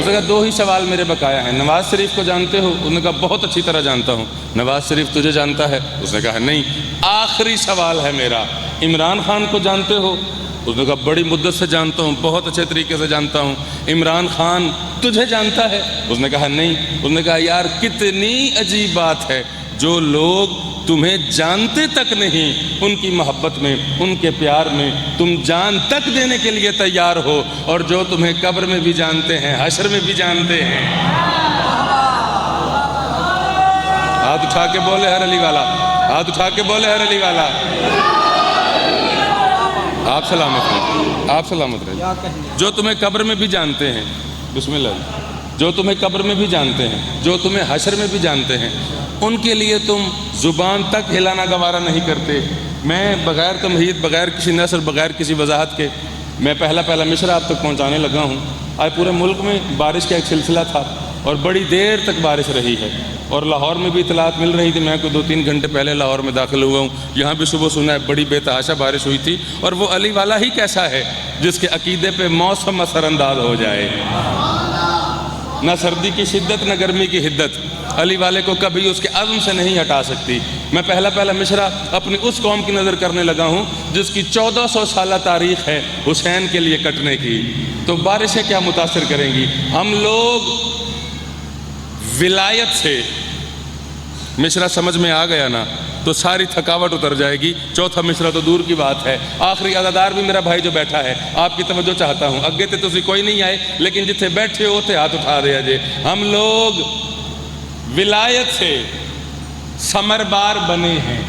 نے کہا 2 ہی سوال میرے بقایا ہیں، نواز شریف کو جانتے ہو؟ اس نے کہا بہت اچھی طرح جانتا ہوں۔ نواز شریف تجھے جانتا ہے؟ اس نے کہا نہیں۔ آخری سوال ہے میرا، عمران خان کو جانتے ہو؟ اس نے کہا بڑی مدت سے جانتا ہوں، بہت اچھے طریقے سے جانتا ہوں۔ عمران خان تجھے جانتا ہے؟ اس نے کہا نہیں۔ اس نے کہا یار کتنی عجیب بات ہے، جو لوگ تمہیں جانتے تک نہیں، ان کی محبت میں، ان کے پیار میں تم جان تک دینے کے لیے تیار ہو، اور جو تمہیں قبر میں بھی جانتے ہیں، حشر میں بھی جانتے ہیں۔ ہاتھ اٹھا کے بولے ہر علی والا، ہاتھ اٹھا کے بولے ہر علی والا۔ آپ سلامت رہیں، آپ سلامت رہیں۔ جو تمہیں قبر میں بھی جانتے ہیں، بسم اللہ، جو تمہیں قبر میں بھی جانتے ہیں، جو تمہیں حشر میں بھی جانتے ہیں، ان کے لیے تم زبان تک ہلانا گوارا نہیں کرتے۔ میں بغیر تمہید، بغیر کسی نثر، بغیر کسی وضاحت کے میں پہلا مشرہ آپ تک پہنچانے لگا ہوں۔ آج پورے ملک میں بارش کا ایک سلسلہ تھا اور بڑی دیر تک بارش رہی ہے، اور لاہور میں بھی اطلاعات مل رہی تھی۔ میں کوئی 2-3 گھنٹے پہلے لاہور میں داخل ہوا ہوں، یہاں بھی صبح سنا ہے بڑی بے تحاشا بارش ہوئی تھی۔ اور وہ علی والا ہی کیسا ہے جس کے عقیدے پہ موسم اثر انداز ہو جائے، نہ سردی کی شدت نہ گرمی کی حدت علی والے کو کبھی اس کے عزم سے نہیں ہٹا سکتی۔ میں پہلا مشرہ اپنی اس قوم کی نظر کرنے لگا ہوں جس کی 1400 سالہ تاریخ ہے حسین کے لیے کٹنے کی، تو بارشیں کیا متاثر کریں گی؟ ہم لوگ ولایت سے، مشرہ سمجھ میں آ گیا نا تو ساری تھکاوٹ اتر جائے گی۔ چوتھا مشرہ تو دور کی بات ہے، آخری عزادار بھی میرا بھائی جو بیٹھا ہے، آپ کی توجہ چاہتا ہوں۔ اگے تے تسی کوئی نہیں آئے، لیکن جتھے بیٹھے ہو تے ہاتھ اٹھا دیا جے۔ ہم لوگ ولایت سے ثمربار بنے ہیں۔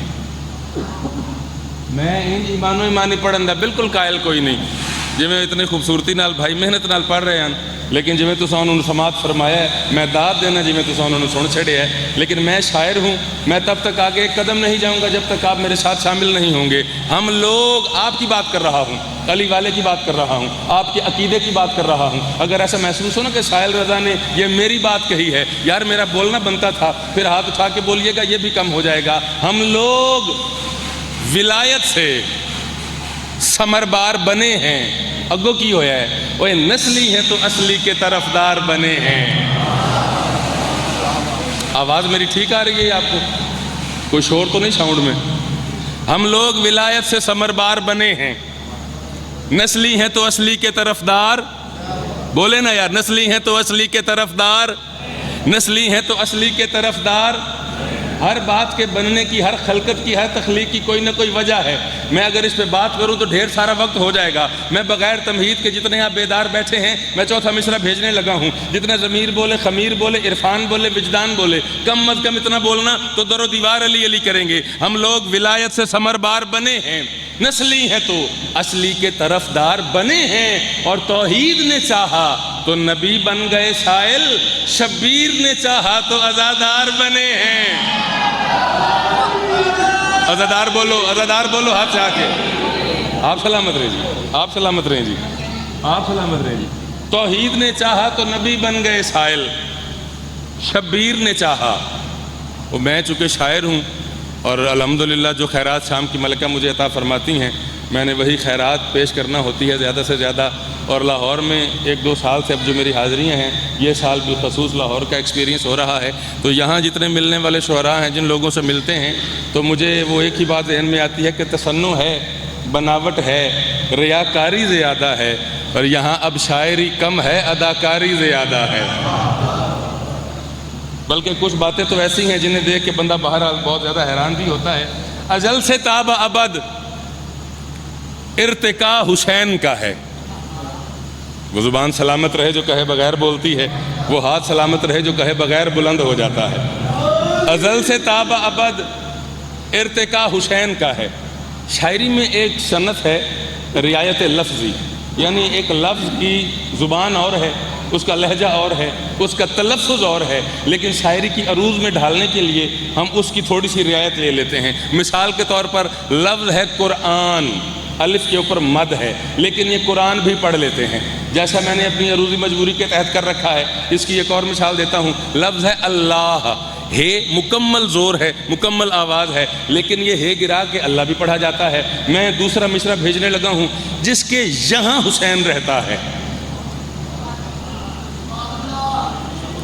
میں ایمانو ایمانی پڑھن دا بالکل قائل کوئی نہیں، جی میں اتنی خوبصورتی نال بھائی محنت نال پڑھ رہے ہیں، لیکن جی میں تساں انہوں نے سماعت فرمایا ہے، میں داد دینا جی میں تساں انہوں نے سن چھڑیا ہے، لیکن میں شاعر ہوں، میں تب تک آگے ایک قدم نہیں جاؤں گا جب تک آپ میرے ساتھ شامل نہیں ہوں گے۔ ہم لوگ، آپ کی بات کر رہا ہوں، علی والے کی بات کر رہا ہوں، آپ کے عقیدے کی بات کر رہا ہوں۔ اگر ایسا محسوس ہو نا کہ سائل رضا نے یہ میری بات کہی ہے، یار میرا بولنا بنتا تھا، پھر ہاتھ اٹھا کے بولیے گا، یہ بھی کم ہو جائے گا۔ ہم لوگ ولایت سے ثمربار بنے ہیں۔ اگو کی ہویا ہے، وہ نسلی ہیں تو اصلی کے طرفدار بنے ہیں۔ آواز میری ٹھیک آ رہی ہے آپ کو؟ کوئی شور تو نہیں ساؤنڈ میں؟ ہم لوگ ولایت سے ثمربار بنے ہیں، نسلی ہیں تو اصلی کے طرفدار، بولے نا یار، نسلی ہیں تو اصلی کے طرفدار، نسلی ہیں تو اصلی کے طرفدار۔ ہر بات کے بننے کی، ہر خلقت کی، ہر تخلیق کی کوئی نہ کوئی وجہ ہے۔ میں اگر اس پہ بات کروں تو ڈھیر سارا وقت ہو جائے گا۔ میں بغیر تمہید کے جتنے آپ بیدار بیٹھے ہیں، میں چوتھا مشرہ بھیجنے لگا ہوں۔ جتنے ضمیر بولے، خمیر بولے، عرفان بولے، وجدان بولے، کم از کم اتنا بولنا تو در و دیوار علی علی کریں گے۔ ہم لوگ ولایت سے ثمربار بنے ہیں، نسلی ہیں تو اصلی کے طرفدار بنے ہیں، اور توحید نے چاہا تو نبی بن گئے سائل، شبیر نے چاہا تو عزادار بنے ہیں۔ عزادار بولو، عزادار بولو ہاتھ سے آ کے۔ آپ سلامت رہیں جی، آپ سلامت رہیں جی، آپ سلامت رہیں جی۔ توحید نے چاہا تو نبی بن گئے سائل، شبیر نے چاہا۔ وہ میں چونکہ شاعر ہوں اور الحمدللہ جو خیرات شام کی ملکہ مجھے عطا فرماتی ہیں، میں نے وہی خیرات پیش کرنا ہوتی ہے زیادہ سے زیادہ۔ اور لاہور میں 1-2 سال سے اب جو میری حاضریاں ہیں، یہ سال بالخصوص لاہور کا ایکسپیرینس ہو رہا ہے، تو یہاں جتنے ملنے والے شعراء ہیں، جن لوگوں سے ملتے ہیں، تو مجھے وہ ایک ہی بات ذہن میں آتی ہے کہ تصنع ہے، بناوٹ ہے، ریاکاری زیادہ ہے، اور یہاں اب شاعری کم ہے، اداکاری زیادہ ہے۔ بلکہ کچھ باتیں تو ایسی ہیں جنہیں دیکھ کے بندہ بہرحال بہت زیادہ حیران بھی ہوتا ہے۔ ازل سے تاب ابد ارتقا حسین کا ہے۔ وہ زبان سلامت رہے جو کہے بغیر بولتی ہے، وہ ہاتھ سلامت رہے جو کہے بغیر بلند ہو جاتا ہے۔ ازل سے تاب ابد ارتقا حسین کا ہے۔ شاعری میں ایک صنعت ہے رعایت لفظی، یعنی ایک لفظ کی زبان اور ہے، اس کا لہجہ اور ہے، اس کا تلفظ اور ہے، لیکن شاعری کی عروض میں ڈھالنے کے لیے ہم اس کی تھوڑی سی رعایت لے لیتے ہیں۔ مثال کے طور پر لفظ ہے قرآن، الف کے اوپر مد ہے، لیکن یہ قرآن بھی پڑھ لیتے ہیں، جیسا میں نے اپنی عروضی مجبوری کے تحت کر رکھا ہے۔ اس کی ایک اور مثال دیتا ہوں، لفظ ہے اللہ، ہے مکمل زور ہے، مکمل آواز ہے، لیکن یہ ہے گرا کے اللہ بھی پڑھا جاتا ہے۔ میں دوسرا مشرہ بھیجنے لگا ہوں، جس کے یہاں حسین رہتا ہے،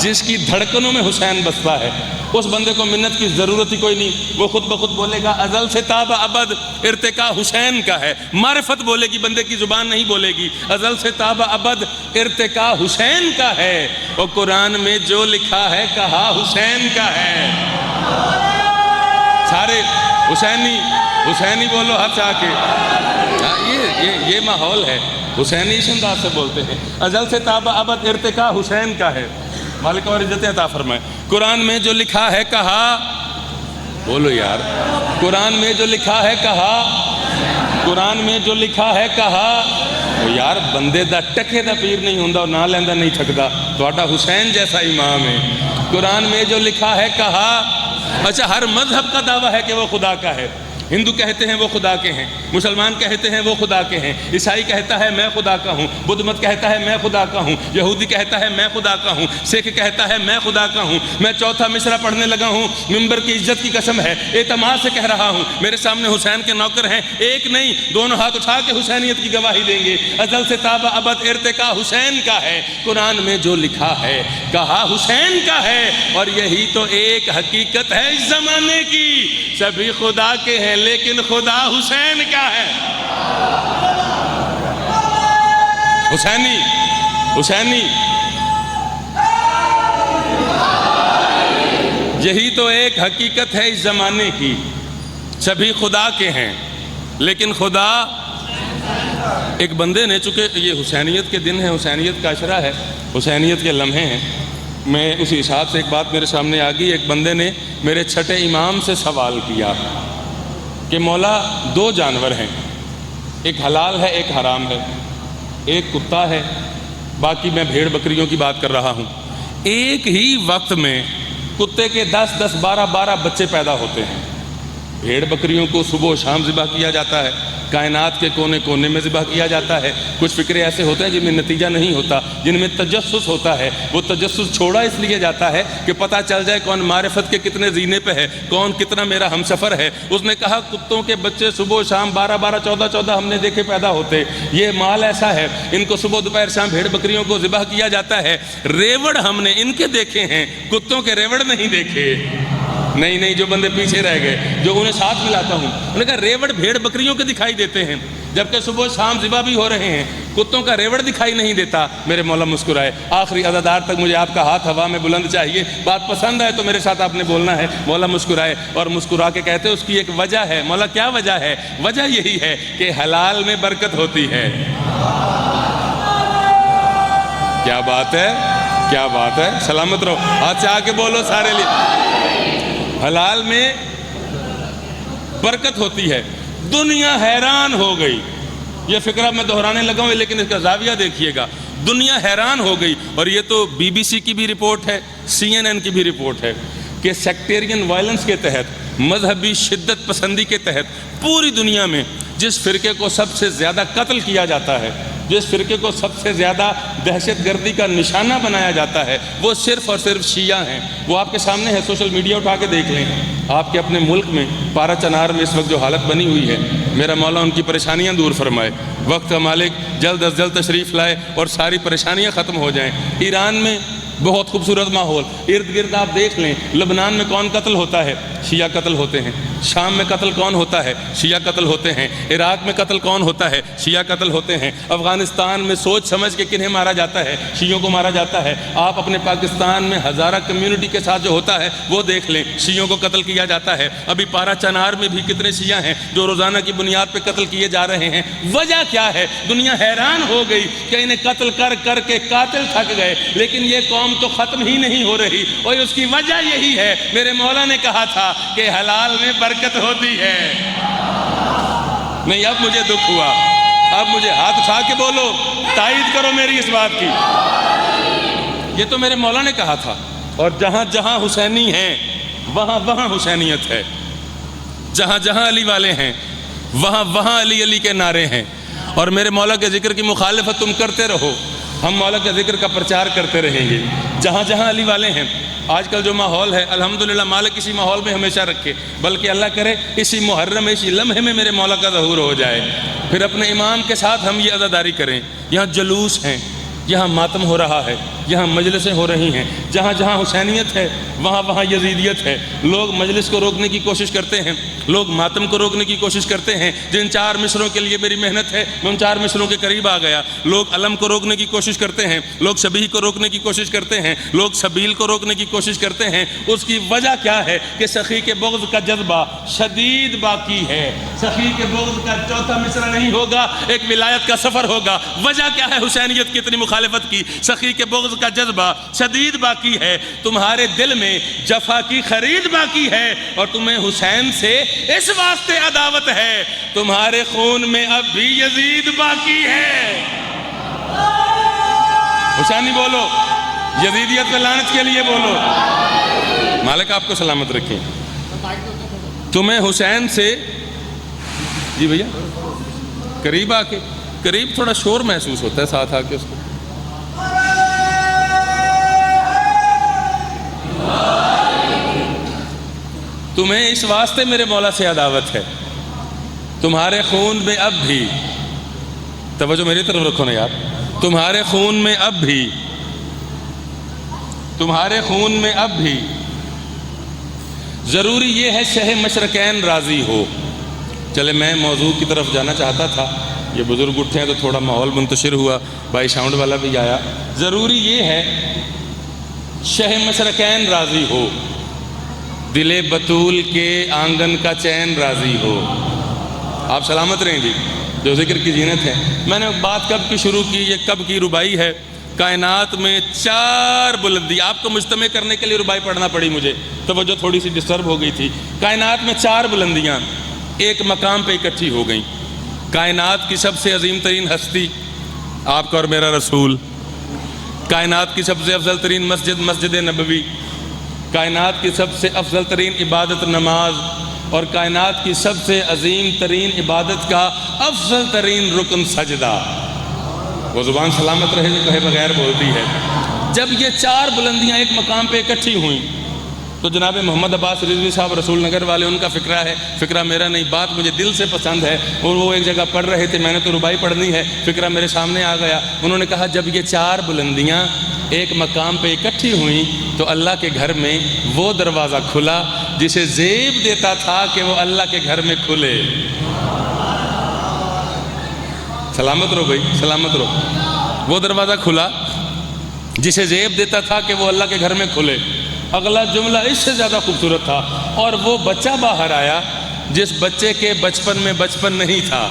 جس کی دھڑکنوں میں حسین بستا ہے اس بندے کو منت کی ضرورت ہی کوئی نہیں. وہ خود بخود بولے گا ازل سے تاب ابد ارتقا حسین کا ہے. معرفت بولے گی, بندے کی زبان نہیں بولے گی. ازل سے تاب ابد ارتقا حسین کا ہے. اور قرآن میں جو لکھا ہے کہا حسین کا ہے. سارے حسینی بولو ہاتھ آ کے. یہ ماحول ہے. حسینی اس انداز سے بولتے ہیں. ازل سے تاب ابد ارتقا حسین کا ہے. مالک اور عزت عطا فرمائے. قرآن میں جو لکھا ہے کہا, بولو یار, قرآن میں جو لکھا ہے کہا, قرآن میں جو لکھا ہے کہا. یار بندے دا ٹکے دا پیر نہیں ہوندا اور نہ لیندہ نہیں تھکدا. تہاڈا حسین جیسا امام ہے. قرآن میں جو لکھا ہے کہا. اچھا, ہر مذہب کا دعویٰ ہے کہ وہ خدا کا ہے. ہندو کہتے ہیں وہ خدا کے ہیں, مسلمان کہتے ہیں وہ خدا کے ہیں, عیسائی کہتا ہے میں خدا کا ہوں, بدھ مت کہتا ہے میں خدا کا ہوں, یہودی کہتا ہے میں خدا کا ہوں, سکھ کہتا ہے میں خدا کا ہوں. میں چوتھا مصرع پڑھنے لگا ہوں, ممبر کی عزت کی قسم ہے, اعتماد سے کہہ رہا ہوں. میرے سامنے حسین کے نوکر ہیں, ایک نہیں دونوں ہاتھ اٹھا کے حسینیت کی گواہی دیں گے. ازل سے تاب ابد ارتقا حسین کا ہے. قرآن میں جو لکھا ہے کہا حسین کا ہے. اور یہی تو ایک حقیقت ہے اس زمانے کی. سبھی خدا کے ہیں لیکن خدا حسین کا ہے. حسینی یہی تو ایک حقیقت ہے اس زمانے کی. سبھی خدا کے ہیں لیکن خدا. ایک بندے نے, چونکہ یہ حسینیت کے دن ہے, حسینیت کا عشرہ ہے, حسینیت کے لمحے ہیں, میں اسی حساب سے ایک بات میرے سامنے آ گئی. ایک بندے نے میرے چھٹے امام سے سوال کیا کہ مولا دو جانور ہیں, ایک حلال ہے ایک حرام ہے, ایک کتا ہے, باقی میں بھیڑ بکریوں کی بات کر رہا ہوں. ایک ہی وقت میں کتے کے 10 12 بچے پیدا ہوتے ہیں. بھیڑ بکریوں کو صبح و شام ذبح کیا جاتا ہے, کائنات کے کونے کونے میں ذبح کیا جاتا ہے. کچھ فکرے ایسے ہوتے ہیں جن میں نتیجہ نہیں ہوتا, جن میں تجسس ہوتا ہے. وہ تجسس چھوڑا اس لیے جاتا ہے کہ پتہ چل جائے کون معرفت کے کتنے زینے پہ ہے, کون کتنا میرا ہم سفر ہے. اس نے کہا کتوں کے بچے صبح و شام 12 14 ہم نے دیکھے پیدا ہوتے. یہ مال ایسا ہے, ان کو صبح دوپہر شام بھیڑ بکریوں کو ذبح کیا جاتا ہے. ریوڑ ہم نے ان کے دیکھے ہیں, کتوں کے ریوڑ نہیں دیکھے. نہیں جو بندے پیچھے رہ گئے, جو انہیں ساتھ ملاتا ہوں, انہوں نے کہا ریوڑ بھیڑ بکریوں کے دکھائی دیتے ہیں جبکہ صبح شام ذبح بھی ہو رہے ہیں, کتوں کا ریوڑ دکھائی نہیں دیتا. میرے مولا مسکرائے. آخری عزادار تک مجھے آپ کا ہاتھ ہوا میں بلند چاہیے. بات پسند آئے تو میرے ساتھ آپ نے بولنا ہے. مولا مسکرائے اور مسکرا کے کہتے اس کی ایک وجہ ہے. مولا کیا وجہ ہے؟ وجہ یہی ہے کہ حلال میں برکت ہوتی ہے. کیا بات ہے, کیا بات ہے. سلامت رہو, ہاتھ سے آ کے بولو سارے لیے. حلال میں برکت ہوتی ہے. دنیا حیران ہو گئی. یہ فکرہ میں دہرانے لگا ہوں لیکن اس کا زاویہ دیکھیے گا. دنیا حیران ہو گئی, اور یہ تو BBC کی بھی رپورٹ ہے, CNN کی بھی رپورٹ ہے کہ سیکٹیرین وائلنس کے تحت, مذہبی شدت پسندی کے تحت پوری دنیا میں جس فرقے کو سب سے زیادہ قتل کیا جاتا ہے, جس فرقے کو سب سے زیادہ دہشت گردی کا نشانہ بنایا جاتا ہے, وہ صرف اور صرف شیعہ ہیں. وہ آپ کے سامنے ہے, سوشل میڈیا اٹھا کے دیکھ لیں. آپ کے اپنے ملک میں پارا چنار میں اس وقت جو حالت بنی ہوئی ہے, میرا مولا ان کی پریشانیاں دور فرمائے. وقت کا مالک جلد از جلد تشریف لائے اور ساری پریشانیاں ختم ہو جائیں. ایران میں بہت خوبصورت ماحول, ارد گرد آپ دیکھ لیں. لبنان میں کون قتل ہوتا ہے؟ شیعہ قتل ہوتے ہیں. شام میں قتل کون ہوتا ہے؟ شیعہ قتل ہوتے ہیں. عراق میں قتل کون ہوتا ہے؟ شیعہ قتل ہوتے ہیں. افغانستان میں سوچ سمجھ کے کنہیں مارا جاتا ہے؟ شیعوں کو مارا جاتا ہے. آپ اپنے پاکستان میں ہزارہ کمیونٹی کے ساتھ جو ہوتا ہے وہ دیکھ لیں, شیعوں کو قتل کیا جاتا ہے. ابھی پارا چنار میں بھی کتنے شیعہ ہیں جو روزانہ کی بنیاد پہ قتل کیے جا رہے ہیں. وجہ کیا ہے؟ دنیا حیران ہو گئی کہ انہیں قتل کر کے قاتل تھک گئے, لیکن یہ قوم تو ختم ہی نہیں ہو رہی. اور اس کی وجہ یہی ہے, میرے مولا نے کہا تھا کہ حلال میں برکت ہوتی ہے. نہیں, اب مجھے دکھ ہوا. اب مجھے ہاتھ اٹھا کے بولو, تائید کرو میری اس بات کی. یہ تو میرے مولا نے کہا تھا. اور جہاں جہاں حسینی ہیں وہاں وہاں حسینیت ہے. جہاں جہاں علی والے ہیں وہاں وہاں علی علی کے نعرے ہیں. اور میرے مولا کے ذکر کی مخالفت تم کرتے رہو, ہم مولا کے ذکر کا پرچار کرتے رہیں گے. جہاں جہاں علی والے ہیں. آج کل جو ماحول ہے, الحمدللہ مالک اسی ماحول میں ہمیشہ رکھے, بلکہ اللہ کرے اسی محرم اسی لمحے میں میرے مولا کا ظہور ہو جائے. پھر اپنے امام کے ساتھ ہم یہ عزاداری کریں. یہاں جلوس ہیں, یہاں ماتم ہو رہا ہے، یہاں مجلسیں ہو رہی ہیں، جہاں جہاں حسینیت ہے وہاں وہاں یزیدیت ہے۔ لوگ مجلس کو روکنے کی کوشش کرتے ہیں، لوگ ماتم کو روکنے کی کوشش کرتے ہیں۔ جن 4 مصروں کے لیے میری محنت ہے میں ان 4 مصروں کے قریب آ گیا۔ لوگ علم کو روکنے کی کوشش کرتے ہیں، لوگ شبیہ کو روکنے کی کوشش کرتے ہیں، لوگ سبیل کو روکنے کی کوشش کرتے ہیں۔ اس کی وجہ کیا ہے کہ سخی کے بغض کا جذبہ شدید باقی ہے۔ سخی کے بغض کا چوتھا مصرع نہیں ہوگا، ایک ولایت کا سفر ہوگا۔ وجہ کیا ہے حسینیت کی اتنی مخالفت کی؟ سخی کے بغض کا جذبہ شدید باقی ہے، تمہارے دل میں جفا کی خرید باقی ہے، اور تمہیں حسین سے اس واسطے عداوت ہے، تمہارے خون میں اب بھی یزید باقی ہے۔ حسینی بولو، یزیدیت پہ لعنت کے لیے بولو۔ مالک آپ کو سلامت رکھیں۔ تمہیں حسین سے، جی بھیا قریب آ کے، قریب تھوڑا شور محسوس ہوتا ہے، ساتھ آ کے اس کو۔ تمہیں اس واسطے میرے مولا سے عداوت ہے، تمہارے خون میں اب بھی، توجہ میری طرف رکھو نا یار، تمہارے خون میں اب بھی، تمہارے خون میں اب بھی ضروری یہ ہے شہ مشرقین راضی ہو۔ چلے میں موضوع کی طرف جانا چاہتا تھا، یہ بزرگ اٹھے ہیں تو تھوڑا ماحول منتشر ہوا، بھائی ساؤنڈ والا بھی آیا۔ ضروری یہ ہے شہ مشرقین راضی ہو، دل بطول کے آنگن کا چین راضی ہو۔ آپ سلامت رہیں جی، جو ذکر کی زینت ہے۔ میں نے بات کب کی شروع کی، یہ کب کی ربائی ہے؟ کائنات میں 4 بلندی، آپ کو مجتمع کرنے کے لیے ربائی پڑھنا پڑی مجھے، توجہ تھوڑی سی ڈسٹرب ہو گئی تھی۔ کائنات میں 4 بلندیاں ایک مقام پہ اکٹھی ہو گئیں۔ کائنات کی سب سے عظیم ترین ہستی آپ کا اور میرا رسول، کائنات کی سب سے افضل ترین مسجد مسجد نبوی، کائنات کی سب سے افضل ترین عبادت نماز، اور کائنات کی سب سے عظیم ترین عبادت کا افضل ترین رکن سجدہ۔ وہ زبان سلامت رہے جو کہے بغیر بولتی ہے۔ جب یہ 4 بلندیاں ایک مقام پہ اکٹھی ہوئیں تو جناب محمد عباس رضوی صاحب رسول نگر والے، ان کا فکرہ ہے، فکرہ میرا نہیں، بات مجھے دل سے پسند ہے، اور وہ ایک جگہ پڑھ رہے تھے، میں نے تو ربائی پڑھنی ہے، فکرہ میرے سامنے آ گیا۔ انہوں نے کہا جب یہ 4 بلندیاں ایک مقام پہ اکٹھی ہوئیں تو اللہ کے گھر میں وہ دروازہ کھلا جسے زیب دیتا تھا کہ وہ اللہ کے گھر میں کھلے۔ سلامت رہو بھائی، سلامت رہو۔ وہ دروازہ کھلا جسے زیب دیتا تھا کہ وہ اللہ کے گھر میں کھلے۔ اگلا جملہ اس سے زیادہ خوبصورت تھا، اور وہ بچہ باہر آیا جس بچے کے بچپن میں بچپن نہیں تھا۔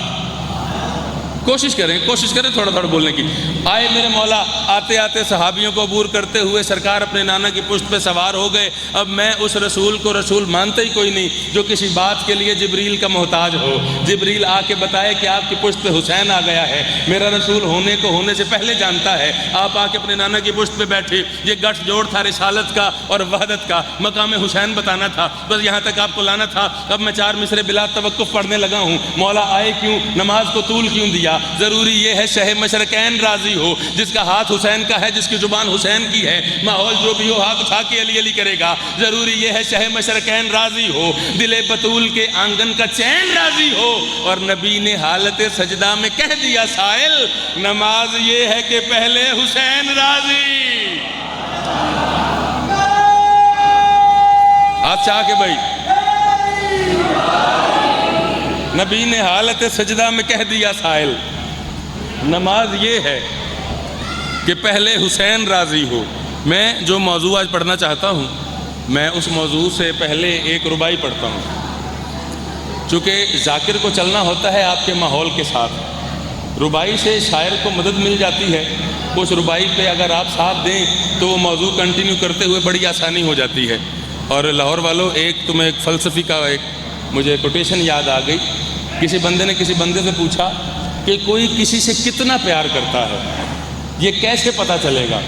کوشش کریں تھوڑا تھوڑا بولنے کی۔ آئے میرے مولا، آتے آتے صحابیوں کو عبور کرتے ہوئے سرکار اپنے نانا کی پشت پہ سوار ہو گئے۔ اب میں اس رسول کو رسول مانتا ہی کوئی نہیں جو کسی بات کے لیے جبریل کا محتاج ہو، جبریل آ کے بتائے کہ آپ کی پشت پہ حسین آ گیا ہے۔ میرا رسول ہونے کو ہونے سے پہلے جانتا ہے۔ آپ آ کے اپنے نانا کی پشت پہ بیٹھے، یہ گٹھ جوڑ تھا رسالت کا اور وحدت کا، مقام حسین بتانا تھا، بس یہاں تک آپ کو لانا تھا۔ اب میں 4 مصرے بلا توقف پڑھنے لگا ہوں۔ مولا آئے کیوں، نماز کو طول کیوں دیا؟ ضروری یہ ہے شہ مشرقین راضی ہو، جس کا ہاتھ حسین کا ہے، جس کی زبان حسین کی ہے، ماحول جو بھی ہو ہاتھ اٹھا کے علی علی کرے گا۔ ضروری یہ ہے شہ مشرقین راضی ہو، دل بطول کے آنگن کا چین راضی ہو، اور نبی نے حالت سجدہ میں کہہ دیا سائل، نماز یہ ہے کہ پہلے حسین راضی۔ ہاتھ چاہ کے بھائی، نبی نے حالت سجدہ میں کہہ دیا سائل، نماز یہ ہے کہ پہلے حسین راضی ہو۔ میں جو موضوع آج پڑھنا چاہتا ہوں، میں اس موضوع سے پہلے ایک ربائی پڑھتا ہوں، چونکہ ذاکر کو چلنا ہوتا ہے آپ کے ماحول کے ساتھ۔ ربائی سے شاعر کو مدد مل جاتی ہے، اس ربائی پہ اگر آپ ساتھ دیں تو وہ موضوع کنٹینیو کرتے ہوئے بڑی آسانی ہو جاتی ہے۔ اور لاہور والوں، تمہیں ایک فلسفی کا مجھے کوٹیشن یاد آ گئی۔ کسی بندے نے کسی بندے سے پوچھا کہ کوئی کسی سے کتنا پیار کرتا ہے، یہ کیسے پتہ چلے گا؟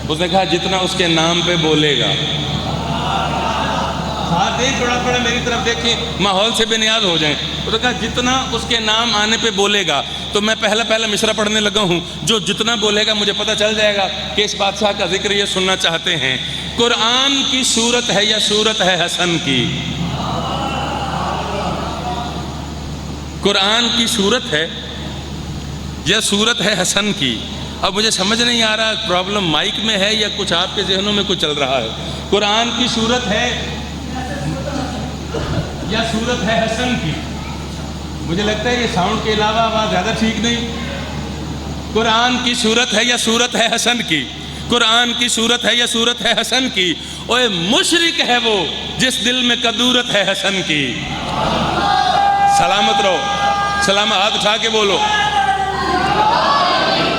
اس نے کہا جتنا اس کے نام پہ بولے گا۔ ہاتھ دیں تھوڑا تھوڑا میری طرف دیکھیں، ماحول سے بے نیاز ہو جائیں۔ اس نے کہا جتنا اس کے نام آنے پہ بولے گا۔ تو میں پہلا مصرع پڑھنے لگا ہوں، جو جتنا بولے گا مجھے پتہ چل جائے گا کہ اس بادشاہ کا ذکر یہ سننا چاہتے ہیں۔ قرآن کی صورت ہے یا صورت ہے حسن کی؟ قرآن کی صورت ہے یا صورت ہے حسن کی؟ اب مجھے سمجھ نہیں آ رہا پرابلم مائک میں ہے یا کچھ آپ کے ذہنوں میں کچھ چل رہا ہے. قرآن کی صورت ہے یا صورت ہے حسن کی؟ مجھے لگتا ہے یہ ساؤنڈ کے علاوہ آواز زیادہ ٹھیک نہیں. قرآن کی صورت ہے یا صورت ہے حسن کی؟ قرآن کی صورت ہے یا صورت ہے حسن کی؟ اوے مشرک ہے وہ جس دل میں کدورت ہے حسن کی. سلامت رہو، سلام، ہاتھ اٹھا کے بولو.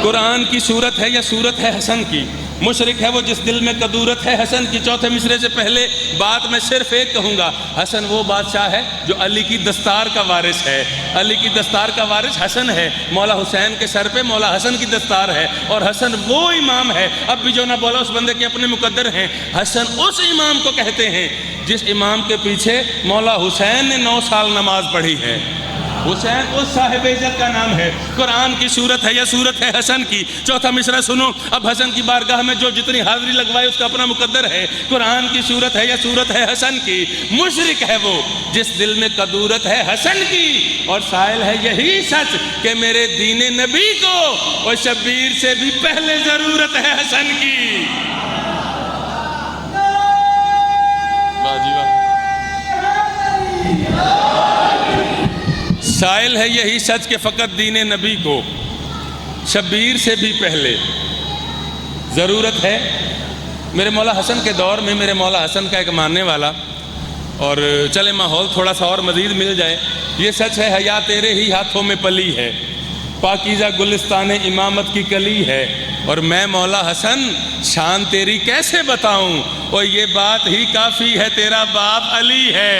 قرآن کی صورت ہے یا صورت ہے حسن کی؟ مشرک ہے وہ جس دل میں کدورت ہے حسن کی. چوتھے مصرے سے پہلے بات میں صرف ایک کہوں گا، حسن وہ بادشاہ ہے جو علی کی دستار کا وارث ہے. علی کی دستار کا وارث حسن ہے. مولا حسین کے سر پہ مولا حسن کی دستار ہے، اور حسن وہ امام ہے، اب بھی جو نہ بولا اس بندے کے اپنے مقدر ہیں. حسن اس امام کو کہتے ہیں جس امام کے پیچھے مولا حسین نے 9 سال نماز پڑھی ہے. حسین اس صاحب عزت کا نام ہے. قرآن کی صورت ہے یا صورت ہے حسن کی؟ چوتھا مصرع سنو. اب حسن کی بارگاہ میں جو جتنی حاضری لگوائے اس کا اپنا مقدر ہے. قرآن کی صورت ہے یا صورت ہے حسن کی؟ مشرک ہے وہ جس دل میں کدورت ہے حسن کی، اور سائل ہے یہی سچ کہ میرے دین نبی کو اور شبیر سے بھی پہلے ضرورت ہے حسن کی. سائل ہے یہی سچ کہ فقط دین نبی کو شبیر سے بھی پہلے ضرورت ہے. میرے مولا حسن کے دور میں میرے مولا حسن کا ایک ماننے والا، اور چلے ماحول تھوڑا سا اور مزید مل جائے. یہ سچ ہے حیا تیرے ہی ہاتھوں میں پلی ہے، پاکیزہ گلستان امامت کی کلی ہے، اور میں مولا حسن شان تیری کیسے بتاؤں، اور یہ بات ہی کافی ہے تیرا باپ علی ہے.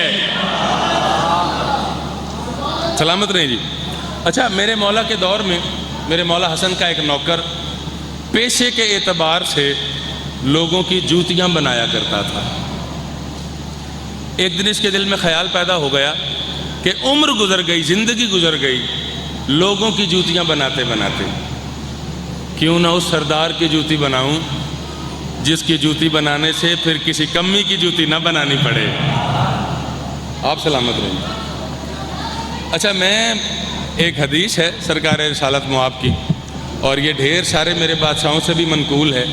سلامت رہیں جی. اچھا، میرے مولا کے دور میں میرے مولا حسن کا ایک نوکر پیشے کے اعتبار سے لوگوں کی جوتیاں بنایا کرتا تھا. ایک دن اس کے دل میں خیال پیدا ہو گیا کہ عمر گزر گئی، زندگی گزر گئی لوگوں کی جوتیاں بناتے بناتے، کیوں نہ اس سردار کی جوتی بناؤں جس کی جوتی بنانے سے پھر کسی کمی کی جوتی نہ بنانی پڑے. آپ سلامت رہیں. اچھا، میں ایک حدیث ہے سرکار رسالت مآب کی، اور یہ ڈھیر سارے میرے بادشاہوں سے بھی منقول ہے.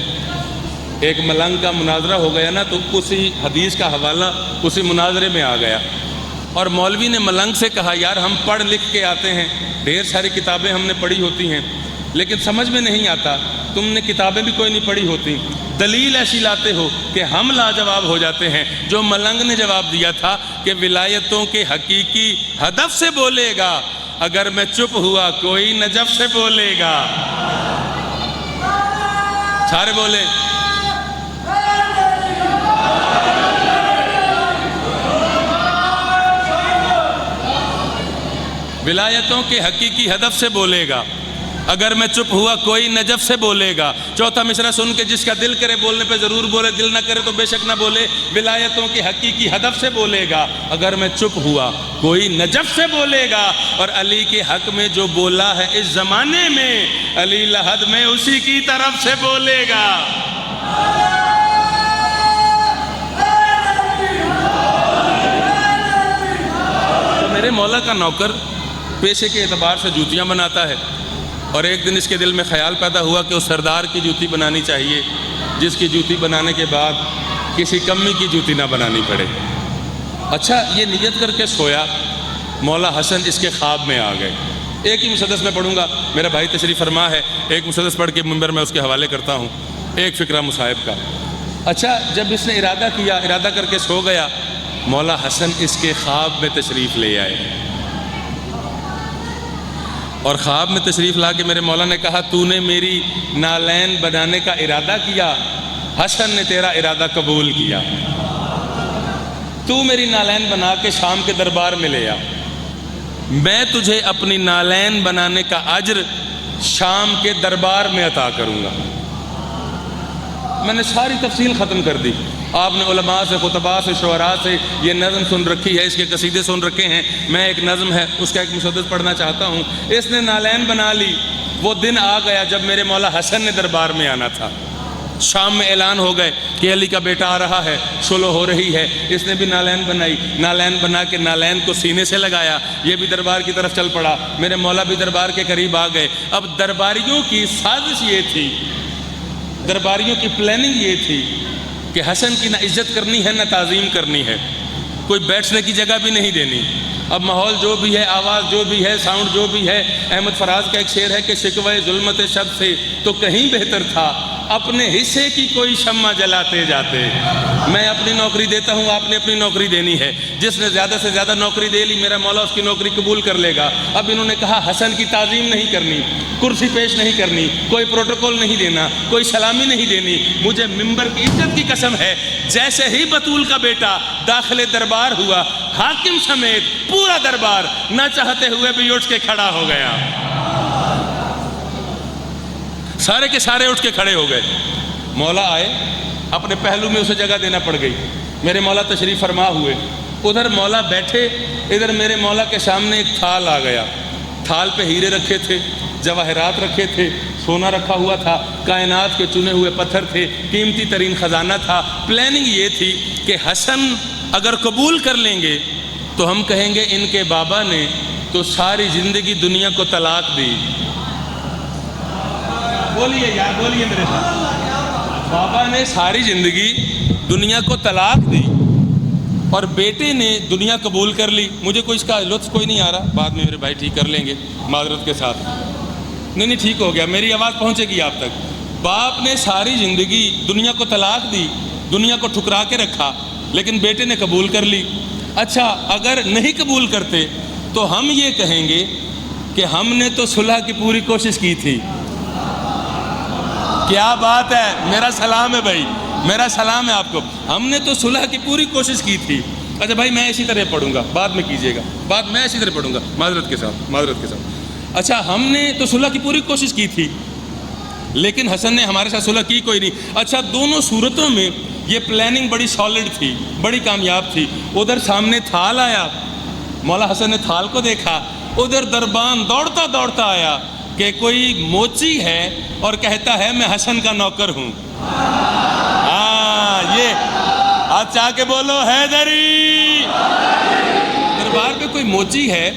ایک ملنگ کا مناظرہ ہو گیا نا، تو اسی حدیث کا حوالہ اسی مناظرے میں آ گیا، اور مولوی نے ملنگ سے کہا یار ہم پڑھ لکھ کے آتے ہیں، ڈھیر ساری کتابیں ہم نے پڑھی ہوتی ہیں، لیکن سمجھ میں نہیں آتا. تم نے کتابیں بھی کوئی نہیں پڑھی ہوتی، دلیل ایسی لاتے ہو کہ ہم لاجواب ہو جاتے ہیں. جو ملنگ نے جواب دیا تھا کہ ولایتوں کے حقیقی ہدف سے بولے گا، اگر میں چپ ہوا کوئی نجف سے بولے گا. سارے بولے. ولایتوں کے حقیقی ہدف سے بولے گا، اگر میں چپ ہوا کوئی نجف سے بولے گا. چوتھا مصرع سن کے جس کا دل کرے بولنے پہ ضرور بولے، دل نہ کرے تو بے شک نہ بولے. ولایتوں کے حقیقی ہدف سے بولے گا، اگر میں چپ ہوا کوئی نجف سے بولے گا. اور علی کے حق میں جو بولا ہے اس زمانے میں، علی لحد میں اسی کی طرف سے بولے گا. تو میرے مولا کا نوکر پیشے کے اعتبار سے جوتیاں بناتا ہے، اور ایک دن اس کے دل میں خیال پیدا ہوا کہ اس سردار کی جوتی بنانی چاہیے جس کی جوتی بنانے کے بعد کسی کمی کی جوتی نہ بنانی پڑے. اچھا، یہ نیت کر کے سویا. مولا حسن اس کے خواب میں آ گئے. ایک ہی مسدس میں پڑھوں گا، میرا بھائی تشریف فرما ہے، ایک مسدس پڑھ کے منبر میں اس کے حوالے کرتا ہوں، ایک فقرہ مصائب کا. اچھا، جب اس نے ارادہ کیا، ارادہ کر کے سو گیا، مولا حسن اس کے خواب میں تشریف لے آئے، اور خواب میں تشریف لا کے میرے مولا نے کہا تو نے میری نالین بنانے کا ارادہ کیا، حسن نے تیرا ارادہ قبول کیا. تو میری نالین بنا کے شام کے دربار میں لے آ، میں تجھے اپنی نالین بنانے کا اجر شام کے دربار میں عطا کروں گا. میں نے ساری تفصیل ختم کر دی. آپ نے علماء سے، خطباء سے، شعراء سے یہ نظم سن رکھی ہے، اس کے قصیدے سن رکھے ہیں. میں ایک نظم ہے اس کا ایک مسدس پڑھنا چاہتا ہوں. اس نے نالین بنا لی. وہ دن آ گیا جب میرے مولا حسن نے دربار میں آنا تھا. شام میں اعلان ہو گئے کہ علی کا بیٹا آ رہا ہے، صلح ہو رہی ہے، اس نے بھی نالین بنائی، نالین بنا کے نالین کو سینے سے لگایا، یہ بھی دربار کی طرف چل پڑا، میرے مولا بھی دربار کے قریب آ گئے۔ اب درباریوں کی سازش یہ تھی، درباریوں کی پلاننگ یہ تھی کہ حسن کی نہ عزت کرنی ہے نہ تعظیم کرنی ہے، کوئی بیٹھنے کی جگہ بھی نہیں دینی۔ اب ماحول جو بھی ہے، آواز جو بھی ہے، ساؤنڈ جو بھی ہے، احمد فراز کا ایک شعر ہے کہ شکوہ ظلمت شب سے تو کہیں بہتر تھا اپنے حصے کی کوئی شمع جلاتے جاتے۔ میں اپنی نوکری دیتا ہوں، آپ نے اپنی نوکری دینی ہے، جس نے زیادہ سے زیادہ نوکری دے لی میرا مولا اس کی نوکری قبول کر لے گا۔ اب انہوں نے کہا حسن کی تعظیم نہیں کرنی، کرسی پیش نہیں کرنی، کوئی پروٹوکول نہیں دینا، کوئی سلامی نہیں دینی، مجھے ممبر کی عزت کی قسم ہے۔ جیسے ہی بطول کا بیٹا داخل دربار ہوا، حاکم سمیت پورا دربار نہ چاہتے ہوئے بھی اٹھ کے کھڑا ہو گیا، سارے کے سارے اٹھ کے کھڑے ہو گئے۔ مولا آئے، اپنے پہلو میں اسے جگہ دینا پڑ گئی، میرے مولا تشریف فرما ہوئے، ادھر مولا بیٹھے، ادھر میرے مولا کے سامنے ایک تھال آ گیا، تھال پہ ہیرے رکھے تھے، جواہرات رکھے تھے، سونا رکھا ہوا تھا، کائنات کے چنے ہوئے پتھر تھے، قیمتی ترین خزانہ تھا۔ پلاننگ یہ تھی کہ حسن اگر قبول کر لیں گے تو ہم کہیں گے ان کے بابا نے تو ساری زندگی دنیا کو طلاق دی۔ بولیے یار، بولیے میرے ساتھ، بابا نے ساری زندگی دنیا کو طلاق دی اور بیٹے نے دنیا قبول کر لی۔ مجھے کوئی اس کا لطف کوئی نہیں آ رہا، بعد میں میرے بھائی ٹھیک کر لیں گے معذرت کے ساتھ۔ نہیں ٹھیک ہو گیا، میری آواز پہنچے گی آپ تک۔ باپ نے ساری زندگی دنیا کو طلاق دی، دنیا کو ٹھکرا کے رکھا، لیکن بیٹے نے قبول کر لی۔ اچھا اگر نہیں قبول کرتے تو ہم یہ کہیں گے کہ ہم نے تو صلح کی پوری کوشش کی تھی۔ کیا بات ہے، میرا سلام ہے بھائی، میرا سلام ہے آپ کو، ہم نے تو صلح کی پوری کوشش کی تھی۔ اچھا بھائی میں اسی طرح پڑھوں گا، بعد میں کیجیے گا، بعد میں اسی طرح پڑھوں گا معذرت کے ساتھ۔ اچھا ہم نے تو صلح کی پوری کوشش کی تھی لیکن حسن نے ہمارے ساتھ صلح کی کوئی نہیں۔ اچھا دونوں صورتوں میں یہ پلاننگ بڑی سالڈ تھی، بڑی کامیاب تھی۔ ادھر سامنے تھال آیا، مولا حسن نے تھال کو دیکھا، ادھر دربان دوڑتا دوڑتا آیا کہ کوئی موچی ہے اور کہتا ہے میں حسن کا نوکر ہوں۔ یہ ہاتھ چاہ کے بولو حیدری۔ دربار میں کوئی موچی ہے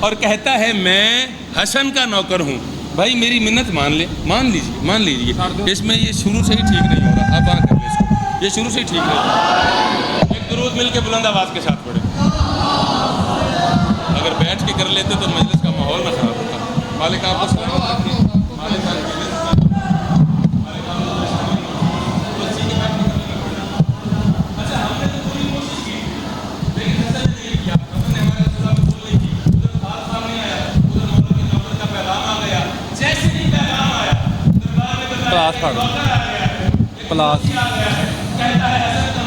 اور کہتا ہے میں حسن کا نوکر ہوں۔ بھائی میری منت مان لیجیے، اس میں یہ شروع سے ہی ٹھیک نہیں ہو رہا، اب وہاں کر لیں اس کو، یہ شروع سے ہی ٹھیک نہیں ہو رہا۔ ایک درود مل کے بلند آواز کے ساتھ پڑھے، اگر بیٹھ کے کر لیتے تو مجلس کا ماحول نہ خراب ہوتا۔ مالک آپ کو سلامت رکھے، مالک آپ کو پلاس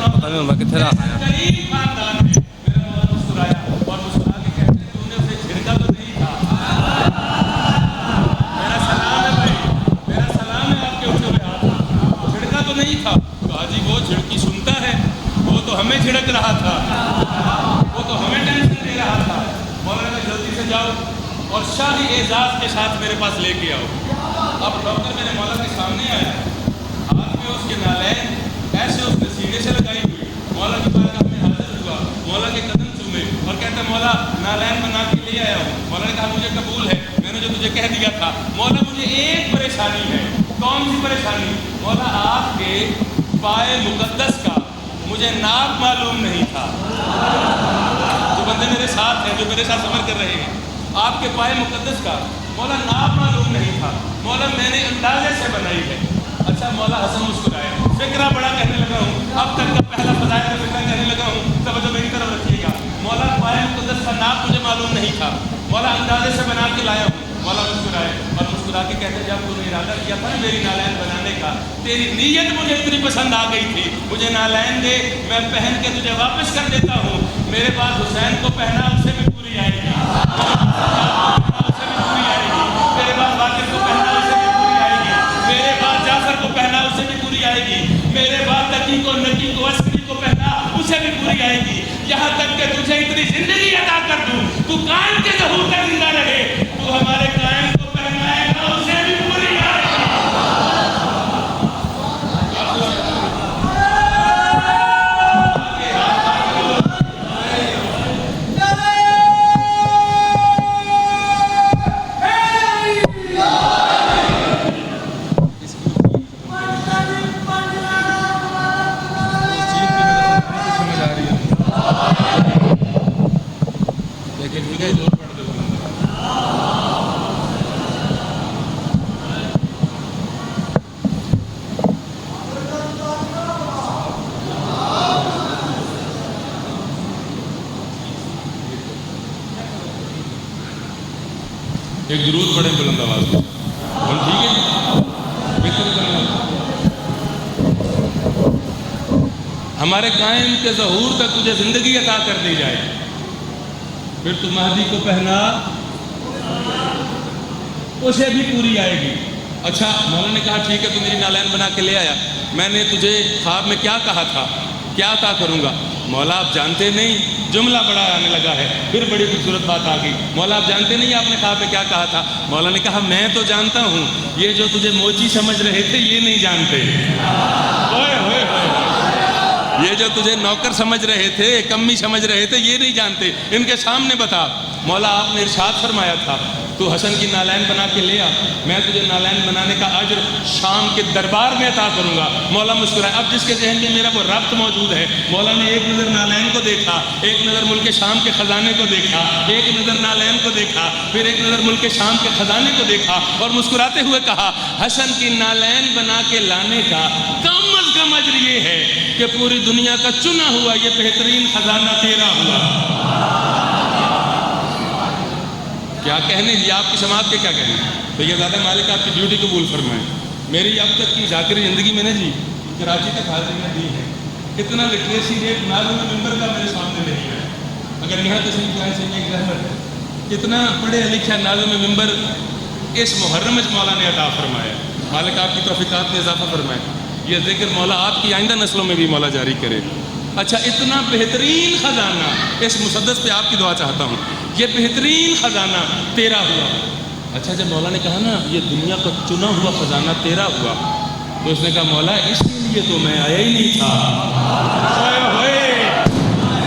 پتہ نہیں ہوتا کتنے رہا ہے۔ چھڑکا تو نہیں تھا، کہا جی وہ جھڑکی سنتا ہے، وہ تو ہمیں جھڑک رہا تھا، وہ تو ہمیں ٹینشن دے رہا تھا۔ مولانا جلدی سے جاؤ اور شاہی اعزاز کے ساتھ میرے پاس لے کے آؤ۔ اب ڈاکٹر میرے مولا کے سامنے آیا، ہاتھ میں اس کے نالین ایسے اس نے سینے سے لگائی ہوئی، مولا کی بارگاہ میں حاضر ہوا، مولا کے قدم چومے اور کہتا مولا نالین بنا کے لے آیا ہوں۔ مولا نے کہا مجھے قبول ہے، میں نے جو تجھے کہہ دیا تھا۔ مولا مجھے ایک پریشانی ہے۔ کون سی پریشانی؟ مولا آپ کے پائے مقدس کا مجھے نام معلوم نہیں تھا۔ جو بندے میرے ساتھ ہیں، جو میرے ساتھ سفر کر رہے ہیں، آپ کے پائے مقدس کا مولا نام معلوم نہیں تھا، مولا میں نے اندازے سے بنائی ہے۔ اچھا مولا حسن مسکرائے، فکرہ بڑا کہنے لگا ہوں، اب تک کا پہلا فضائل کا فکرہ کہنے لگا ہوں، توجہ میری طرف رکھیے گا۔ مولا پائے مقدس کا نام مجھے معلوم نہیں تھا، مولا اندازے سے بنا کے لایا ہوں۔ مولا مسکرائے اور مسکرا کے کہتے جب تو نے ارادہ کیا تھا میری نالین بنانے کا، تیری نیت مجھے اتنی پسند آ گئی تھی، مجھے نالین دے، میں پہن کے تجھے واپس کر دیتا ہوں۔ میرے پاس حسین کو پہنا، اسے بھی پوری آئے گی، اسے بھی پوری آئے گی۔ میرے پاس باقر کو پہنا، اسے بھی پوری آئے گی۔ میرے پاس جعفر کو پہنا، اسے بھی پوری آئے گی۔ میرے پاس تقی کو، نقی کو، عسکری کو پہنا، اسے بھی پوری آئے گی۔ یہاں تک کہ تجھے اتنی زندگی عطا کر دوں، تو قائم کے ظہور تک زندہ رہے، تو ہمارے قائم کو پہنائے گا، اسے بھی پوری آئے گی۔ ایک درود پڑھیں بلند آواز میں. ہم ٹھیک ہے ہمارے قائم کے ظہور تک تجھے زندگی عطا کر دی جائے، پھر تو مہدی کو پہنا اسے بھی پوری آئے گی. اچھا مولا نے کہا ٹھیک ہے تو میری نالین بنا کے لے آیا، میں نے تجھے خواب میں کیا کہا تھا، کیا عطا کروں گا؟ مولا آپ جانتے نہیں. جملہ بڑا آنے لگا ہے، پھر بڑی خوبصورت بات آ گئی. مولا آپ جانتے نہیں آپ نے خواب میں کیا کہا تھا؟ مولا نے کہا میں تو جانتا ہوں، یہ جو تجھے موچی سمجھ رہے تھے یہ نہیں جانتے. ہوئے ہوئے ہوئے، یہ جو تجھے نوکر سمجھ رہے تھے، کمی سمجھ رہے تھے، یہ نہیں جانتے، ان کے سامنے بتا. مولا آپ نے ارشاد فرمایا تھا تو حسن کی نالین بنا کے لے آ، میں تجھے نالین بنانے کا اجر شام کے دربار میں عطا کروں گا. مولا مسکرائے. اب جس کے ذہن میں میرا وہ ربط موجود ہے، مولا نے ایک نظر نالین کو دیکھا، ایک نظر ملک شام کے خزانے کو دیکھا، ایک نظر نالین کو دیکھا، پھر ایک نظر ملک شام کے خزانے کو دیکھا اور مسکراتے ہوئے کہا حسن کی نالین بنا کے لانے کا کم از کم اجر یہ ہے کہ پوری دنیا کا چنا ہوا یہ بہترین خزانہ تیرا ہوا. کیا کہنے یہ آپ کی سماعت کے کیا کہنے. تو یہ زیادہ مالک آپ کی ڈیوٹی قبول فرمائیں. میری اب تک کی ذاکری زندگی میں نے جی کراچی تک حاضریاں دی ہیں، اتنا لٹریسی ریٹ نازم ممبر کا میرے سامنے نہیں ہے. اگر یہاں تشریف لائے سے ایک رحمت، اتنا پڑھے لکھا نازم ممبر اس محرم مولا نے عطا فرمایا. مالک آپ کی توفیقات میں اضافہ فرمائے. یہ ذکر مولا آپ کی آئندہ نسلوں میں بھی مولا جاری کرے. اچھا اتنا بہترین خزانہ، اس مسدس پہ آپ کی دعا چاہتا ہوں، یہ بہترین خزانہ تیرا ہوا. اچھا جب مولا نے کہا نا یہ دنیا کا چنا ہوا خزانہ تیرا ہوا، تو اس نے کہا مولا اس کے لیے تو میں آیا ہی نہیں تھا.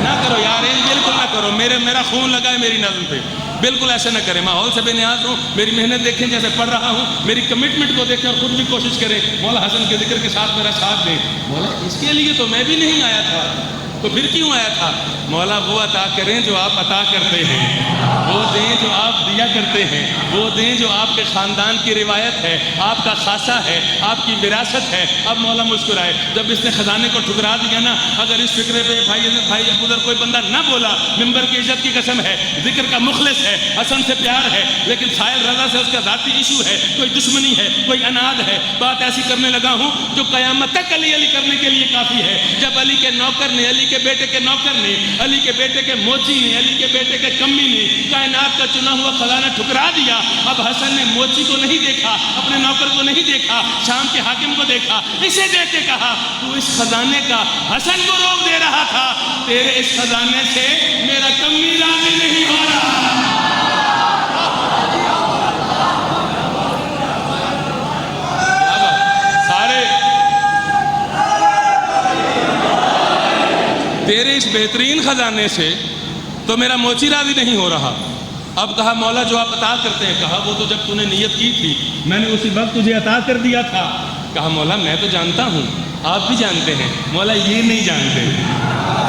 نہ کرو یار، بالکل نہ کرو، میرا خون لگا ہے میری نظم پہ، بالکل ایسے نہ کریں. ماحول سے بے نیاز ہوں، میری محنت دیکھیں جیسے پڑھ رہا ہوں، میری کمٹمنٹ کو دیکھیں اور خود بھی کوشش کریں مولا حسن کے ذکر کے ساتھ میرا ساتھ دیں. مولا اس کے لیے تو میں بھی نہیں آیا تھا، تو پھر کیوں آیا تھا؟ مولا وہ عطا کریں جو آپ عطا کرتے ہیں، وہ دیں جو آپ دیا کرتے ہیں، وہ دیں جو آپ کے خاندان کی روایت ہے، آپ کا خاصہ ہے، آپ کی وراثت ہے. اب مولا مسکرائے. جب اس نے خزانے کو ٹھکرا دیا نا، اگر اس فکرے پہ بھائی ادھر کوئی بندہ نہ بولا، ممبر کی عزت کی قسم ہے، ذکر کا مخلص ہے، حسن سے پیار ہے، لیکن سائل رضا سے اس کا ذاتی ایشو ہے، کوئی دشمنی ہے، کوئی اناد ہے، بات ایسی کرنے لگا ہوں جو قیامت تک علی علی کرنے کے لیے کافی ہے. جب علی کے نوکر نے، علی کے بیٹے کے نوکر نے، علی کے بیٹے کے موچی نے، علی کے بیٹے کے کمی نے کائنات کا چنا ہوا خزانہ ٹھکرا دیا، اب حسن نے موچی کو نہیں دیکھا، اپنے نوکر کو نہیں دیکھا، شام کے حاکم کو دیکھا، اسے دیکھ کے کہا تو اس خزانے کا حسن کو روک دے رہا تھا، تیرے اس خزانے سے میرا کمی راضی نہیں ہو رہا. تیرے اس بہترین خزانے سے تو میرا موچی راضی نہیں ہو رہا. اب کہا مولا جو آپ عطا کرتے ہیں، کہا وہ تو جب تو نے نیت کی تھی میں نے اسی وقت تجھے عطا کر دیا تھا. کہا مولا میں تو جانتا ہوں، آپ بھی جانتے ہیں. مولا یہ نہیں جانتے،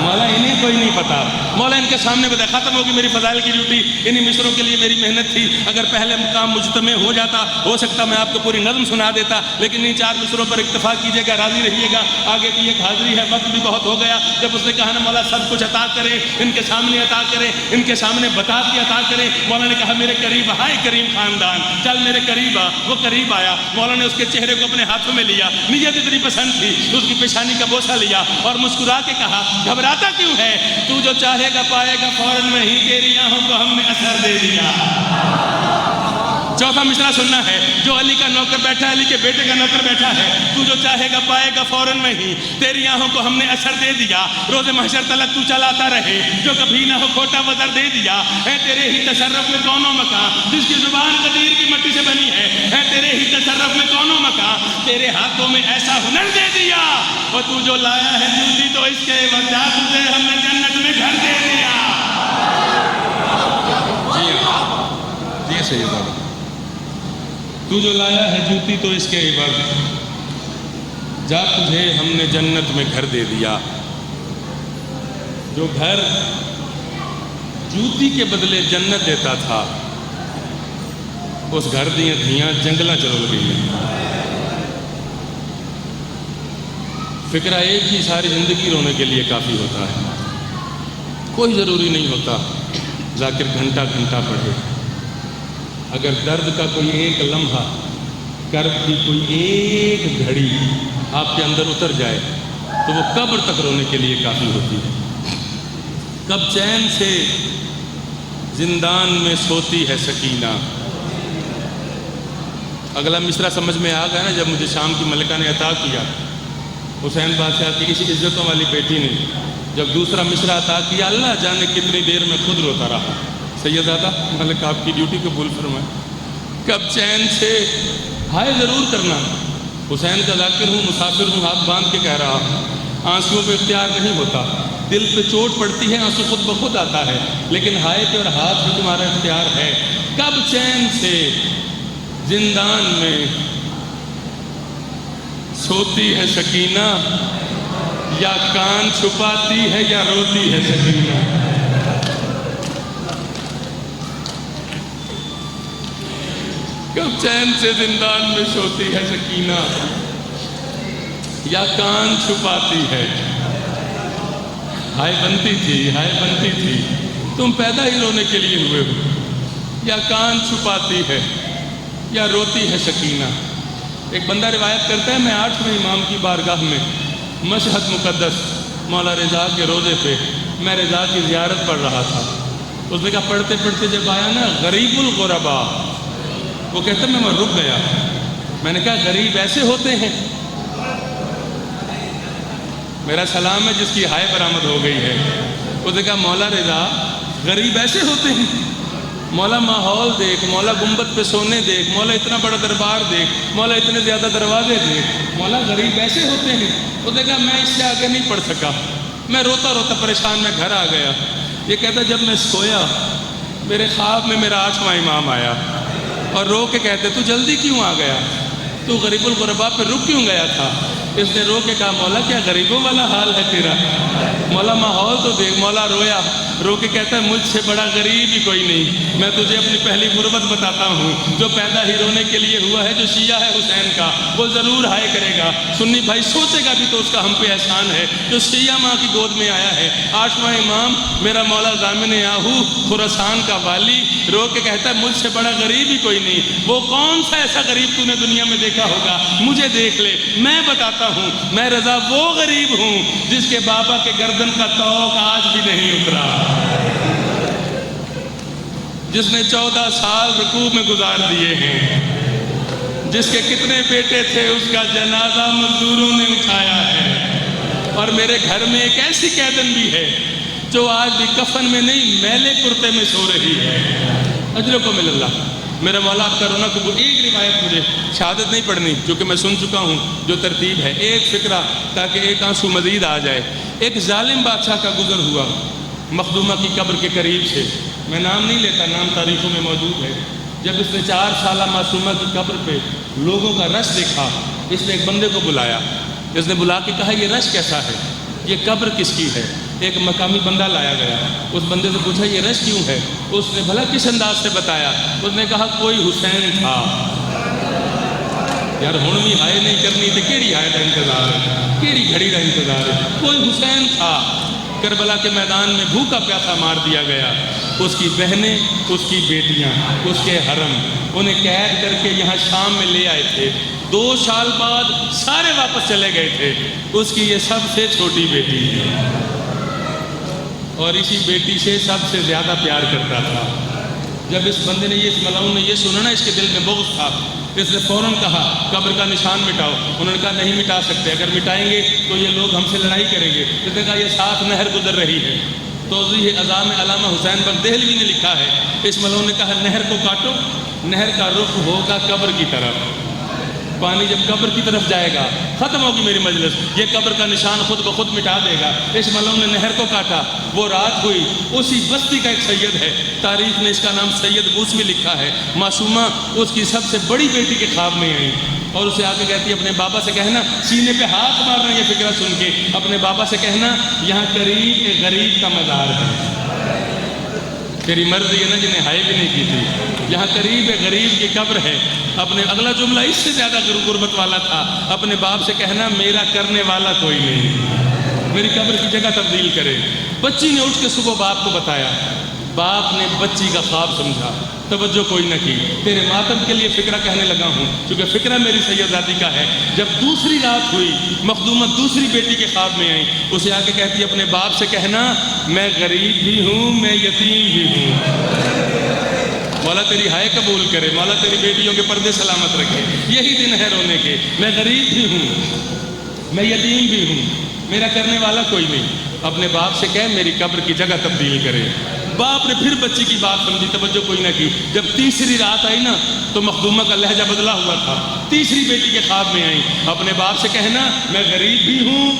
مولا انہیں کوئی نہیں پتا. مولا ان کے سامنے بتا ختم ہوگی میری فضائل کی ڈیوٹی، انہی مصروں کے لیے میری محنت تھی. اگر پہلے مقام مجتمع ہو جاتا، ہو سکتا میں آپ کو پوری نظم سنا دیتا، لیکن ان 4 مصروں پر اکتفا کیجیے گا، راضی رہیے گا. آگے کی ایک حاضری ہے، وقت بھی بہت ہو گیا. جب اس نے کہا نا مولا سب کچھ عطا کرے، ان کے سامنے عطا کرے، ان کے سامنے بتا کے عطا کرے. مولا نے کہا میرے قریب آئے کریم خاندان، چل میرے قریب آ. وہ قریب آیا. مولا نے اس کے چہرے کو اپنے ہاتھوں میں لیا، نیت اتنی پسند تھی، اس کی پیشانی کا بوسہ لیا اور مسکرا کے کہا گھبراتا کیوں ہے، تو جو چاہے گا پائے گا، فوراً میں ہی تیری آنکھوں کو ہم نے اثر دے دیا. چوتھا مصرع سننا ہے، جو علی کا نوکر بیٹھا ہے، علی کے بیٹے کا نوکر بیٹھا ہے، تو جو چاہے گا پائے گا، فوراً میں ہی تیری آنکھوں کو ہم نے اثر دے دیا. روز محشر تلک تو چلاتا رہے، جو کبھی نہ ہو کھوٹا وزر دے دیا. ہے تیرے ہی تصرف میں کونوں مکان، جس کی زبان قدیر کی مٹی سے بنی ہے تیرے ہی تصرف میں کونوں مکان، تیرے ہاتھوں میں ایسا ہنر دے دیا. اور تو جو لایا ہے جوتی تو اس کے وجہ تجھے ہم نے جنت میں گھر دے دیا. جی سید بابا، تو جو لایا ہے جوتی تو اس کے عوض جا تجھے ہم نے جنت میں گھر دے دیا. جو گھر جوتی کے بدلے جنت دیتا تھا، اس گھر دیاں دھیاں جنگلاں چلو گئی. فکرہ ایک ہی ساری زندگی رونے کے لیے کافی ہوتا ہے. کوئی ضروری نہیں ہوتا ذاکر گھنٹہ گھنٹہ پڑھے. اگر درد کا کوئی ایک لمحہ، کرب کی کوئی ایک گھڑی آپ کے اندر اتر جائے تو وہ قبر تک رونے کے لیے کافی ہوتی ہے۔ کب چین سے زندان میں سوتی ہے سکینہ۔ اگلا مصرع سمجھ میں آ گیا نا؟ جب مجھے شام کی ملکہ نے عطا کیا، حسین بادشاہ کی اس عزتوں والی بیٹی نے جب دوسرا مصرع عطا کیا، اللہ جانے کتنی دیر میں خود روتا رہا۔ سیدزادہ ملک آپ کی ڈیوٹی قبول فرمائے۔ کب چین سے، ہائے ضرور کرنا، حسین کا ذاکر ہوں، مسافر ہوں، ہاتھ باندھ کے کہہ رہا ہوں، آنسوؤں پہ اختیار نہیں ہوتا، دل پہ چوٹ پڑتی ہے، آنسو خود بخود آتا ہے، لیکن ہائے پہ اور ہاتھ پہ تمہارا اختیار ہے۔ کب چین سے زندان میں سوتی ہے سکینہ، یا کان چھپاتی ہے یا روتی ہے سکینہ۔ کب چین سے زندان میں سوتی ہے سکینہ، یا کان چھپاتی ہے۔ ہائے بنتی تھی، ہائے بنتی تھی، تم پیدا ہی رونے کے لیے ہوئے ہو، یا کان چھپاتی ہے یا روتی ہے سکینہ۔ ایک بندہ روایت کرتا ہے، میں 8ویں امام کی بارگاہ میں مشہد مقدس مولا رضا کے روضے پہ میں رضا کی زیارت پڑھ رہا تھا۔ اس نے کہا پڑھتے پڑھتے جب آیا نا غریب الغربا، وہ کہتا میں رک گیا۔ میں نے کہا غریب ایسے ہوتے ہیں؟ میرا سلام ہے جس کی ہائے برآمد ہو گئی ہے۔ اس نے کہا مولا رضا غریب ایسے ہوتے ہیں؟ مولا ماحول دیکھ، مولا گنبد پہ سونے دیکھ، مولا اتنا بڑا دربار دیکھ، مولا اتنے زیادہ دروازے دیکھ، مولا غریب ایسے ہوتے ہیں؟ اس نے کہا میں اس سے آگے نہیں پڑھ سکا، میں روتا روتا پریشان میں گھر آ گیا۔ یہ کہتا جب میں سویا میرے خواب میں میرا 8واں امام آیا اور رو کے کہتے تو جلدی کیوں آ گیا، تو غریب الغربا پہ رک کیوں گیا تھا؟ اس نے رو کے کہا مولا کیا غریبوں والا حال ہے تیرا؟ مولا ماحول تو دیکھ۔ مولا رویا، رو کے کہتا ہے مجھ سے بڑا غریب ہی کوئی نہیں۔ میں تجھے اپنی پہلی غربت بتاتا ہوں، جو پیدا ہی رونے کے لیے ہوا ہے، جو شیعہ ہے حسین کا، وہ ضرور ہائے کرے گا۔ سنی بھائی سوچے گا بھی تو اس کا ہم پہ احسان ہے، جو شیعہ ماں کی گود میں آیا ہے۔ 8واں امام میرا مولا ضامن آہو خراسان کا والی رو کے کہتا ہے مجھ سے بڑا غریب ہی کوئی نہیں۔ وہ کون سا ایسا غریب تو نے دنیا میں دیکھا ہوگا؟ مجھے دیکھ لے، میں بتاتا ہوں۔ میں رضا وہ غریب ہوں جس کے بابا کے گردن کا طوق آج بھی نہیں اترا، جس نے 14 سال رکوع میں گزار دیے ہیں، جس کے کتنے بیٹے تھے اس کا جنازہ مزدوروں نے اٹھایا ہے۔ اور میرے گھر میں ایک ایسی قیدن بھی ہے جو آج بھی کفن میں نہیں میلے کرتے میں سو رہی ہے۔ اجرکم اللہ۔ میرا مولا آپ کا رونا قبول۔ ایک روایت مجھے شہادت نہیں پڑھنی کیونکہ میں سن چکا ہوں جو ترتیب ہے، ایک فقرہ تاکہ ایک آنسو مزید آ جائے۔ ایک ظالم بادشاہ کا گزر ہوا مخدومہ کی قبر کے قریب سے، میں نام نہیں لیتا، نام تاریخوں میں موجود ہے۔ جب اس نے 4 سالہ معصومہ کی قبر پہ لوگوں کا رش دیکھا، اس نے ایک بندے کو بلایا۔ اس نے بلا کے کہا یہ رش کیسا ہے، یہ قبر کس کی ہے؟ ایک مقامی بندہ لایا گیا، اس بندے سے پوچھا یہ رش کیوں ہے؟ اس نے بھلا کس انداز سے بتایا؟ اس نے کہا کوئی حسین تھا۔ یار ہن بھی ہائے نہیں کرنی تو کیڑی ہائے کا انتظار ہے، کیڑی گھڑی کا انتظار ہے؟ کوئی حسین تھا، کربلا کے میدان میں بھوکا پیاسا مار دیا گیا۔ اس کی بہنیں، اس کی بیٹیاں، اس کے حرم انہیں قید کر کے یہاں شام میں لے آئے تھے۔ 2 سال بعد سارے واپس چلے گئے تھے۔ اس کی یہ سب سے چھوٹی بیٹی ہے اور اسی بیٹی سے سب سے زیادہ پیار کرتا تھا۔ جب اس بندے نے اس ملعون نے یہ سنا نا، اس کے دل میں بغض تھا، اس نے فوراً کہا قبر کا نشان مٹاؤ۔ انہوں نے کہا نہیں مٹا سکتے، اگر مٹائیں گے تو یہ لوگ ہم سے لڑائی کریں گے۔ اس نے کہا یہ ساتھ نہر گزر رہی ہے۔ توضیح اعضاء میں علامہ حسین بخت دہلوی نے لکھا ہے، اس ملعون نے کہا نہر کو کاٹو، نہر کا رخ ہوگا قبر کی طرف، پانی جب قبر کی طرف جائے گا ختم ہوگی میری مجلس، یہ قبر کا نشان خود بخود مٹا دے گا۔ اس ملعون نے نہر کو کاٹا، وہ رات ہوئی۔ اسی بستی کا ایک سید ہے، تاریخ نے اس کا نام سید موسوی لکھا ہے۔ معصومہ اس کی سب سے بڑی بیٹی کے خواب میں آئی اور اسے آ کے کہتی ہے اپنے بابا سے کہنا، سینے پہ ہاتھ مارنا یہ فکرہ سن کے، اپنے بابا سے کہنا یہاں قریب ایک غریب کا مزار ہے۔ تیری مرضی ہے نا جنہیں ہائے بھی نہیں کی تھی، یہاں قریب ایک غریب کی قبر ہے۔ اپنے اگلا جملہ اس سے زیادہ غربت والا تھا، اپنے باپ سے کہنا میرا کرنے والا کوئی نہیں، میری قبر کی جگہ تبدیل کرے۔ بچی نے اٹھ کے صبح باپ کو بتایا، باپ نے بچی کا خواب سمجھا، توجہ کوئی نہ کی. تیرے ماتم کے لیے فکرہ کہنے لگا ہوں، کیونکہ فکرہ میری سیدزادی کا ہے. جب دوسری رات ہوئی، مخدومہ دوسری بیٹی کے خواب میں آئی. اسے آ کے کہتی اپنے باپ سے کہنا میں غریب بھی ہوں، میں یتیم بھی ہوں. مولا تیری ہائے قبول کرے، مولا تیری بیٹیوں کے پردے سلامت رکھے. یہی دن ہے رونے کے. میں غریب بھی ہوں، میں یتیم بھی ہوں، میرا کرنے والا کوئی نہیں. اپنے باپ سے کہے میری قبر کی جگہ تبدیل کرے. باپ نے پھر بچی کی بات سمجھی، توجہ کوئی نہ کی. جب تیسری رات آئی نا تو مخدومہ کا لہجہ بدلا ہوا تھا. تیسری بیٹی کے خواب میں آئی. اپنے باپ سے کہنا میں غریب بھی ہوں،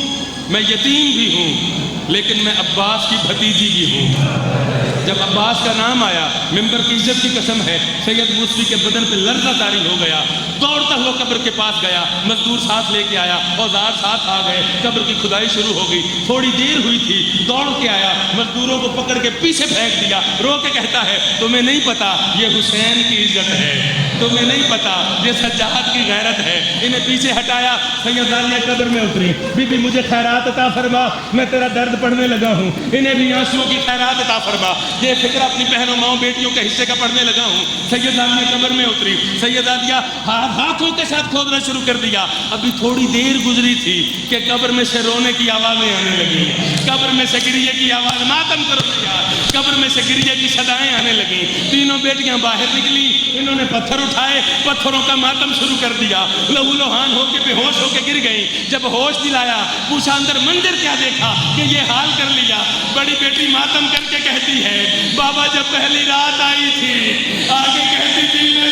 میں یتیم بھی ہوں، لیکن میں عباس کی بھتیجی بھی ہوں. جب عباس کا نام آیا، ممبر کی عزت کی قسم ہے، سید موسوی کے بدن پہ لرزہ طاری ہو گیا. دوڑتا ہوا قبر کے پاس گیا، مزدور ساتھ لے کے آیا، اوزار ساتھ آ گئے. قبر کی کھدائی شروع ہو گئی. تھوڑی دیر ہوئی تھی، دوڑ کے آیا، مزدوروں کو پکڑ کے پیچھے پھینک دیا. رو کے کہتا ہے تمہیں نہیں پتا یہ حسین کی عزت ہے، تمہیں نہیں پتا یہ سجاد کی غیرت ہے. انہیں پیچھے ہٹایا. سیدزادیاں قبر میں اتری. بی بی مجھے خیرات عطا فرما، میں تیرا درد پڑھنے لگا ہوں. انہیں بھی آنسوؤں کی خیرات عطا فرما. یہ فکر اپنی بہنوں ماؤں بیٹیوں کے حصے کا پڑھنے لگا ہوں. سیدزادیاں قبر میں اتری. سیدزادیاں ہاتھوں کے ساتھ کھودنا شروع کر دیا. ابھی تھوڑی دیر گزری تھی کہ قبر میں سے رونے کی آوازیں آنے لگی، قبر میں سے گریے کی آواز. ماتم کرو یار. قبر میں سے گریے کی صدائیں آنے لگیں. تینوں بیٹیاں باہر نکلی. انہوں نے پتھر اٹھائے، پتھروں کا ماتم شروع کر دیا. لہو لوہان ہو کے بے ہوش ہو کے گر گئیں. جب ہوش دلایا، پوچھا اندر منظر کیا دیکھا کہ یہ حال کر لیا. بڑی بیٹی ماتم کر کے کہتی ہے بابا جب پہلی رات آئی تھی، آگے کہتی تھی میں